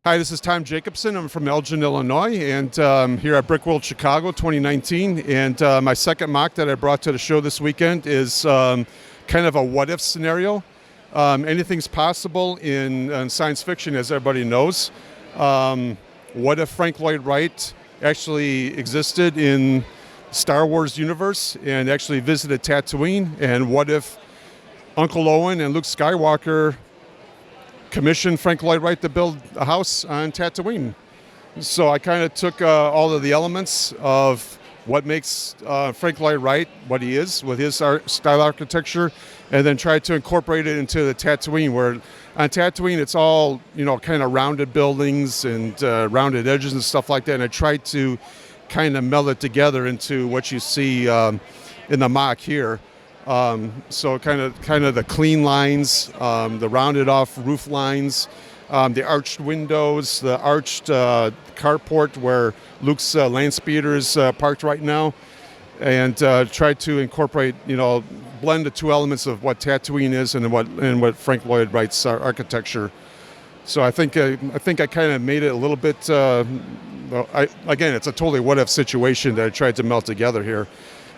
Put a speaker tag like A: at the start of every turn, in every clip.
A: Hi, this is Tom Jacobsen. I'm from Elgin, Illinois, and here at Brickworld Chicago 2019. And my second mock that I brought to the show this weekend is kind of a what-if scenario. Anything's possible in science fiction, as everybody knows. What if Frank Lloyd Wright actually existed in Star Wars universe and actually visited Tatooine? And what if Uncle Owen and Luke Skywalker commissioned Frank Lloyd Wright to build a house on Tatooine? So I kind of took all of the elements of what makes Frank Lloyd Wright what he is with his style architecture, and then tried to incorporate it into the Tatooine, where on Tatooine it's all, kind of rounded buildings and rounded edges and stuff like that. And I tried to kind of meld it together into what you see in the mock here. So kind of the clean lines, the rounded off roof lines, the arched windows, the arched carport where Luke's land speeder is parked right now, and try to incorporate, blend the two elements of what Tatooine is and what Frank Lloyd Wright's architecture. So I think I kind of made it a little bit. Again, it's a totally what-if situation that I tried to melt together here.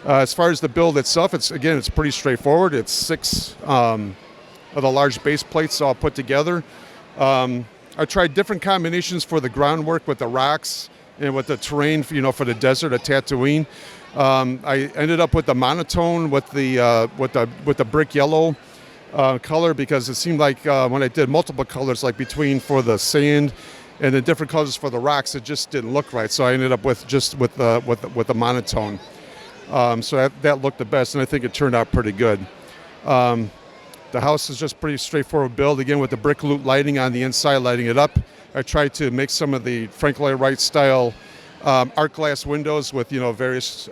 A: As far as the build itself, it's pretty straightforward. It's 6 of the large base plates all put together. I tried different combinations for the groundwork with the rocks and with the terrain, for the desert at Tatooine. I ended up with the monotone with the brick yellow color, because it seemed like when I did multiple colors, like for the sand and the different colors for the rocks, it just didn't look right. So I ended up with the monotone. So that looked the best, and I think it turned out pretty good. The house is just pretty straightforward build, again with the brick loop lighting on the inside, lighting it up. I tried to make some of the Frank Lloyd Wright style art glass windows with various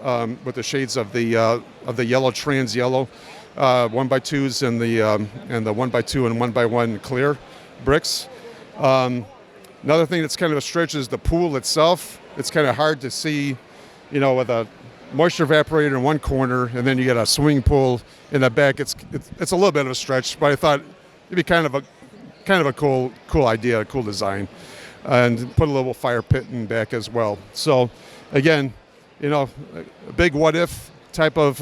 A: with the shades of the yellow, trans yellow, 1x2s and the 1x2 and 1x1 clear bricks. Another thing that's kind of a stretch is the pool itself. It's kind of hard to see, with a moisture evaporator in one corner, and then you get a swimming pool in the back. It's a little bit of a stretch, but I thought it'd be kind of a cool idea, a cool design, and put a little fire pit in back as well. So again, a big what if type of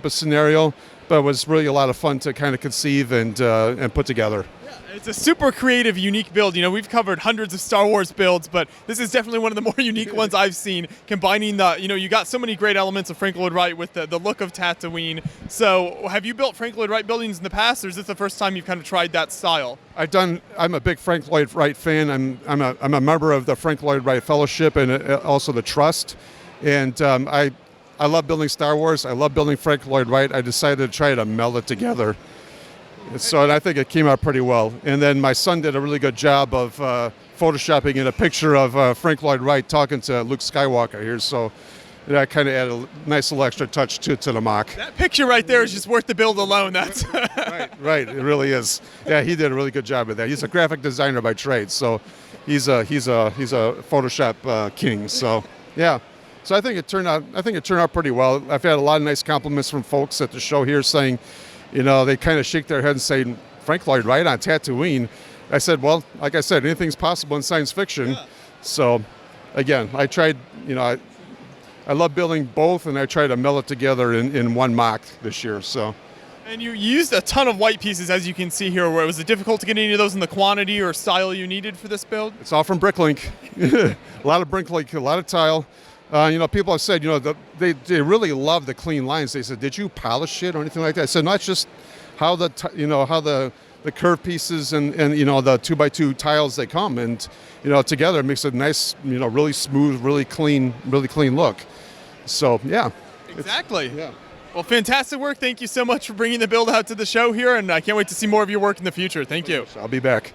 A: scenario, but it was really a lot of fun to kind of conceive and put together.
B: It's a super creative, unique build. We've covered hundreds of Star Wars builds, but this is definitely one of the more unique ones I've seen, combining you got so many great elements of Frank Lloyd Wright with the look of Tatooine. So have you built Frank Lloyd Wright buildings in the past, or is this the first time you've kind of tried that style?
A: I'm a big Frank Lloyd Wright fan. I'm a member of the Frank Lloyd Wright Fellowship and also the Trust. And I love building Star Wars. I love building Frank Lloyd Wright. I decided to try to meld it together. And I think it came out pretty well. And then my son did a really good job of photoshopping in a picture of Frank Lloyd Wright talking to Luke Skywalker here. So that kind of added a nice little extra touch to the mock.
B: That picture right there is just worth the build alone. That's
A: right. It really is. Yeah, he did a really good job of that. He's a graphic designer by trade, so he's a Photoshop king. So yeah. So I think it turned out pretty well. I've had a lot of nice compliments from folks at the show here saying, they kind of shake their head and say, Frank Lloyd Wright on Tatooine. I said, well, like I said, anything's possible in science fiction. Yeah. So, again, I tried, I love building both, and I tried to meld it together in one mock this year. So.
B: And you used a ton of white pieces, as you can see here. Was it difficult to get any of those in the quantity or style you needed for this build?
A: It's all from Bricklink. A lot of Bricklink, a lot of tile. People have said, they really love the clean lines. They said, did you polish it or anything like that? I said, no, it's just how the curved pieces and the 2x2 tiles they come, and together it makes a nice, really smooth, really clean look. So yeah.
B: Exactly. Yeah. Well, fantastic work. Thank you so much for bringing the build out to the show here, and I can't wait to see more of your work in the future. Thank you.
A: I'll be back.